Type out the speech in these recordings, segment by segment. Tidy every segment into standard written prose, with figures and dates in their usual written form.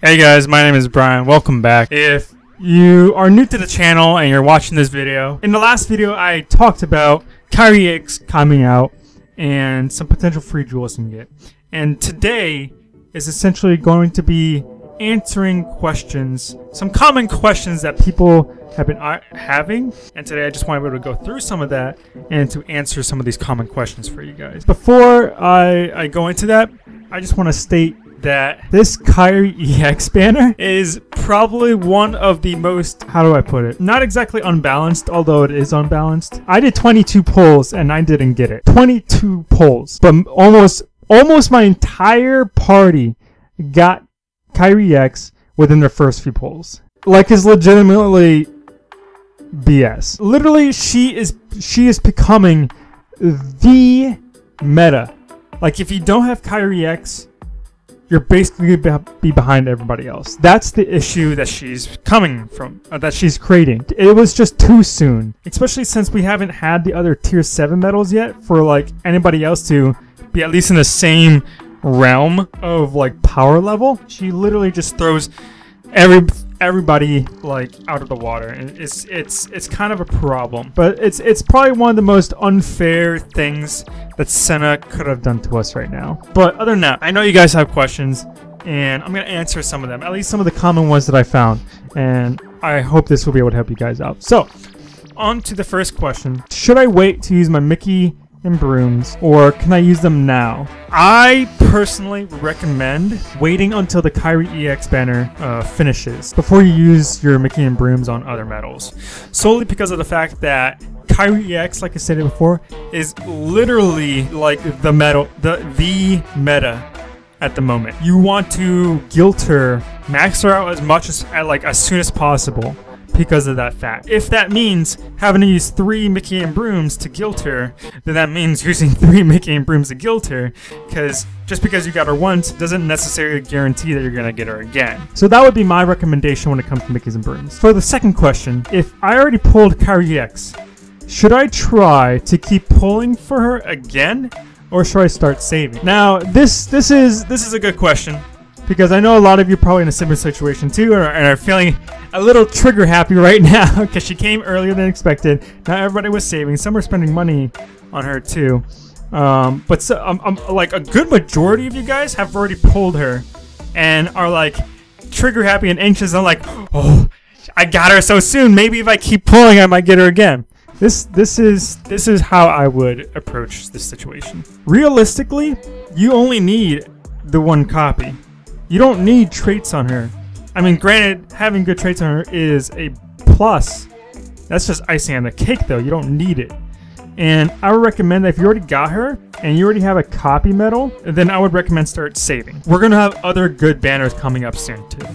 Hey guys, my name is Brian. Welcome back. If you are new to the channel and you're watching this video, in the last video I talked about Kairi coming out and some potential free jewels you can get. And today is essentially going to be answering questions, some common questions that people have been having. And today I just want to be able to go through some of that and to answer some of these common questions for you guys. Before I go into that, I just want to state that this Kairi EX banner is probably one of the most, how do I put it, not exactly unbalanced, although it is unbalanced. I did 22 polls and I didn't get it. 22 polls, but almost my entire party got Kairi EX within their first few polls. Like, is legitimately BS. Literally, she is becoming the meta. Like, if you don't have Kairi EX, you're basically going to be behind everybody else. That's the issue that she's coming from, that she's creating. It was just too soon, especially since we haven't had the other tier 7 medals yet for like anybody else to be at least in the same realm of like power level. She literally just throws everybody like out of the water, and it's kind of a problem. But it's probably one of the most unfair things that Senna could have done to us right now. But other than that, I know you guys have questions, and I'm gonna answer some of them, at least some of the common ones that I found, and I hope this will be able to help you guys out. So on to the first question: should I wait to use my Mickey and brooms, or can I use them now? I personally recommend waiting until the Kairi EX banner finishes before you use your Mickey and brooms on other medals, solely because of the fact that Kairi EX, like I said before, is literally like the meta at the moment. You want to guilt her, max her out as soon as possible, because of that fact. If that means having to use 3 Mickey and brooms to guilt her, then that means using 3 Mickey and brooms to guilt her, because just because you got her once doesn't necessarily guarantee that you're gonna get her again. So that would be my recommendation when it comes to Mickeys and brooms. For the second question, if I already pulled Kairi EX, should I try to keep pulling for her again, or should I start saving? Now, this is a good question, because I know a lot of you are probably in a similar situation too, and are feeling a little trigger happy right now because she came earlier than expected. Not everybody was saving. Some were spending money on her too. But like a good majority of you guys have already pulled her and are like trigger happy and anxious. I'm like, oh, I got her so soon. Maybe if I keep pulling, I might get her again. This is how I would approach this situation. Realistically, you only need the one copy. You don't need traits on her. I mean, granted, having good traits on her is a plus. That's just icing on the cake, though. You don't need it. And I would recommend that if you already got her and you already have a copy medal, then I would recommend start saving. We're going to have other good banners coming up soon, too.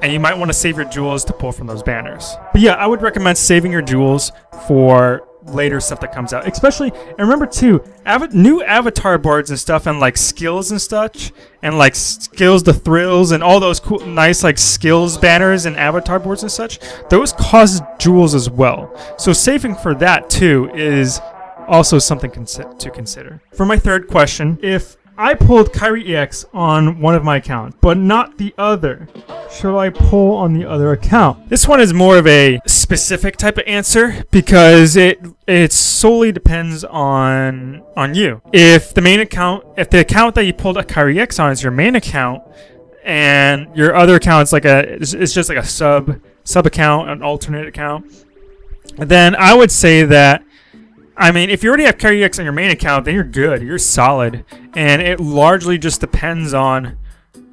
And you might want to save your jewels to pull from those banners. But yeah, I would recommend saving your jewels for later stuff that comes out, especially, and remember too, new avatar boards and stuff, and like skills and such, and like skills the thrills and all those cool nice like skills banners and avatar boards and such, those cost jewels as well. So saving for that too is also something to consider. For my third question, if I pulled Kairi EX on one of my accounts, but not the other, should I pull on the other account? This one is more of a specific type of answer, because it solely depends on you. If the account that you pulled a Kairi EX on is your main account, and your other account is it's just like a sub account, an alternate account, then I would say that, I mean, if you already have Kairi EX on your main account, then you're good. You're solid. And it largely just depends on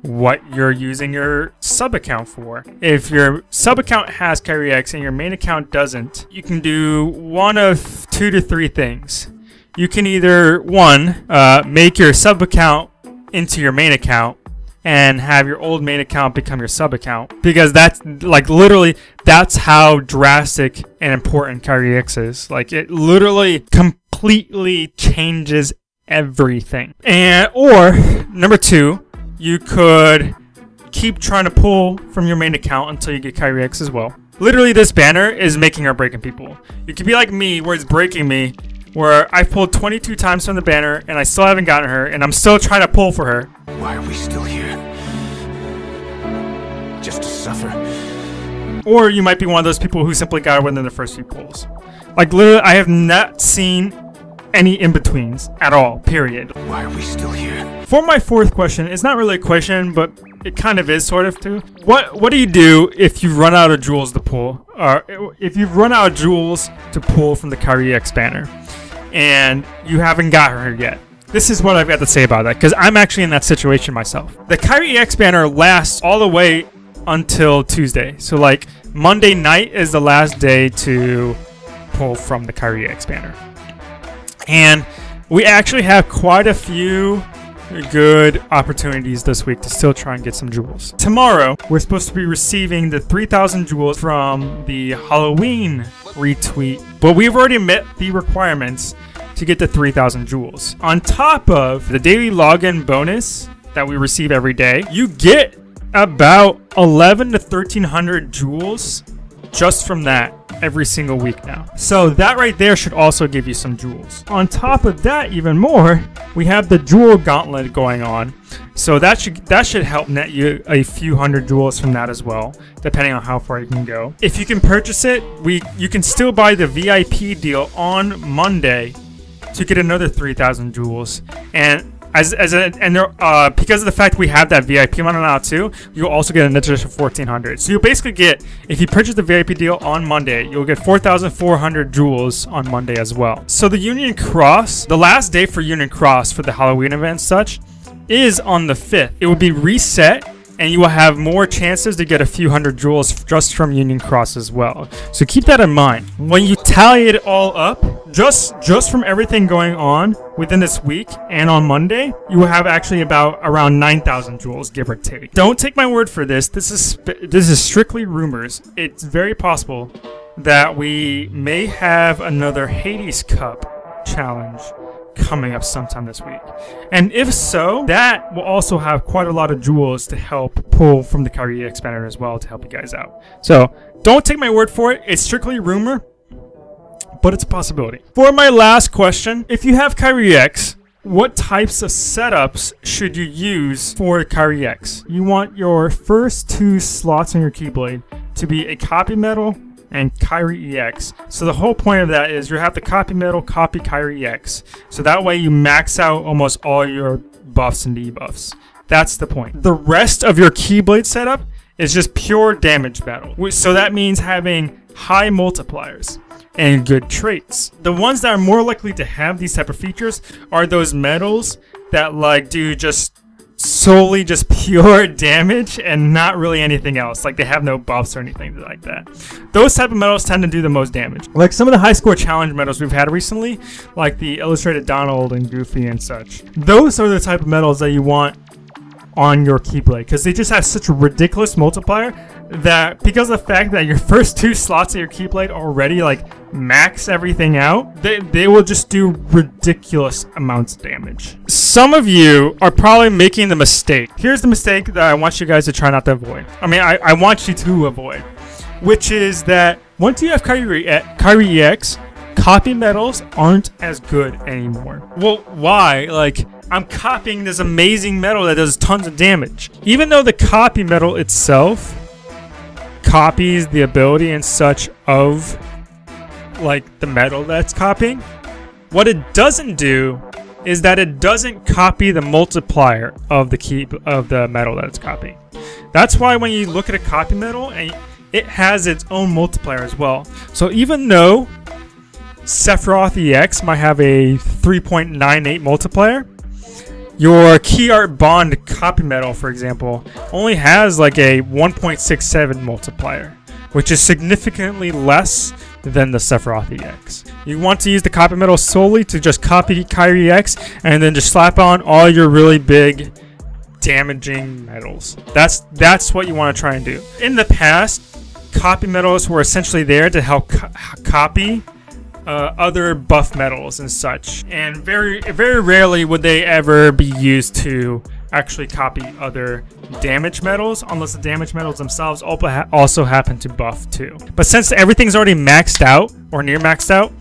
what you're using your sub account for. If your sub account has Kairi EX and your main account doesn't, you can do one of 2 to 3 things. You can either, one, make your sub account into your main account and have your old main account become your sub account, because that's like literally that's how drastic and important Kairi EX is. Like, it literally completely changes everything. And or number 2, you could keep trying to pull from your main account until you get Kairi EX as well. Literally, this banner is making or breaking people. You could be like me, where it's breaking me, where I've pulled 22 times from the banner and I still haven't gotten her, and I'm still trying to pull for her. Why are we still here? suffer. Or you might be one of those people who simply got it within the first few pulls. Like, literally, I have not seen any in-betweens at all, period. Why are we still here? For my fourth question, it's not really a question, but it kind of is sort of too. What do you do if you run out of jewels to pull? Or if you've run out of jewels to pull from the Kairi X banner and you haven't got her yet? This is what I've got to say about that, because I'm actually in that situation myself. The Kairi X banner lasts all the way until Tuesday. So like Monday night is the last day to pull from the Kairi X banner. And we actually have quite a few good opportunities this week to still try and get some jewels. Tomorrow, we're supposed to be receiving the 3,000 jewels from the Halloween retweet, but we've already met the requirements to get the 3,000 jewels. On top of the daily login bonus that we receive every day, you get about 1,100 to 1,300 jewels just from that every single week now. So that right there should also give you some jewels. On top of that, even more, we have the jewel gauntlet going on. So that should help net you a few hundred jewels from that as well, depending on how far you can go. If you can purchase it, you can still buy the VIP deal on Monday to get another 3,000 jewels. And because of the fact we have that VIP model now too, you'll also get an additional 1,400. So you'll basically get, if you purchase the VIP deal on Monday, you'll get 4,400 jewels on Monday as well. So the Union Cross, the last day for Union Cross for the Halloween event and such, is on the 5th. It will be reset, and you will have more chances to get a few hundred jewels just from Union Cross as well. So keep that in mind. When you tally it all up, just from everything going on within this week and on Monday, you will have actually around 9,000 jewels, give or take. Don't take my word for this. This is strictly rumors. It's very possible that we may have another Hades Cup challenge coming up sometime this week. And if so, that will also have quite a lot of jewels to help pull from the Kairi X banner as well to help you guys out. So don't take my word for it. It's strictly rumor, but it's a possibility. For my last question, if you have Kairi X, what types of setups should you use for Kairi X? You want your first 2 slots on your Keyblade to be a copy metal and Kairi EX. So the whole point of that is you have to copy metal, copy Kairi EX. So that way you max out almost all your buffs and debuffs. That's the point. The rest of your Keyblade setup is just pure damage battle. So that means having high multipliers and good traits. The ones that are more likely to have these type of features are those metals that like do just solely just pure damage and not really anything else. Like they have no buffs or anything like that. Those type of medals tend to do the most damage. Like some of the high score challenge medals we've had recently, like the Illustrated Donald and Goofy and such. Those are the type of medals that you want on your Keyblade because they just have such a ridiculous multiplier that because of the fact that your first 2 slots of your Keyblade already like max everything out, they will just do ridiculous amounts of damage. Some of you are probably making the mistake. Here's the mistake that I want you guys to try not to avoid. I mean, I want you to avoid, which is that once you have Kairi EX, copy medals aren't as good anymore. Well, why? Like, I'm copying this amazing medal that does tons of damage. Even though the copy medal itself copies the ability and such of like the medal that's copying, what it doesn't do is that it doesn't copy the multiplier of the medal that it's copying. That's why when you look at a copy medal, and it has its own multiplier as well. So even though Sephiroth EX might have a 3.98 multiplier, your Key Art Bond copy medal, for example, only has like a 1.67 multiplier, which is significantly less than the Sephiroth EX. You want to use the copy medal solely to just copy Kairi EX and then just slap on all your really big damaging medals. That's what you want to try and do. In the past, copy medals were essentially there to help copy other buff medals and such, and very rarely would they ever be used to actually copy other damage medals, unless the damage medals themselves also happen to buff too. But since everything's already maxed out or near maxed out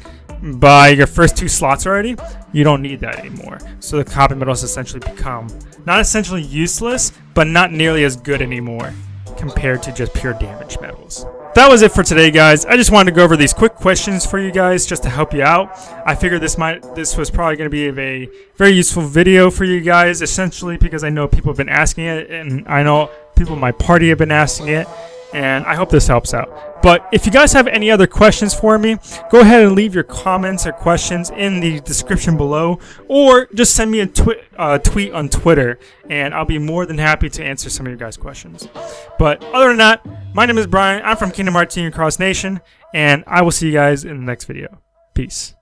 by your first 2 slots already, you don't need that anymore. So the copy medals essentially become not essentially useless, but not nearly as good anymore compared to just pure damage medals. That was it for today, guys. I just wanted to go over these quick questions for you guys just to help you out. I figured this was probably going to be a very useful video for you guys, essentially because I know people have been asking it, and I know people in my party have been asking it, and I hope this helps out. But if you guys have any other questions for me, go ahead and leave your comments or questions in the description below, or just send me a tweet on Twitter, and I'll be more than happy to answer some of your guys' questions. But other than that, my name is Brian. I'm from Kingdom Hearts Team Cross Nation, and I will see you guys in the next video. Peace.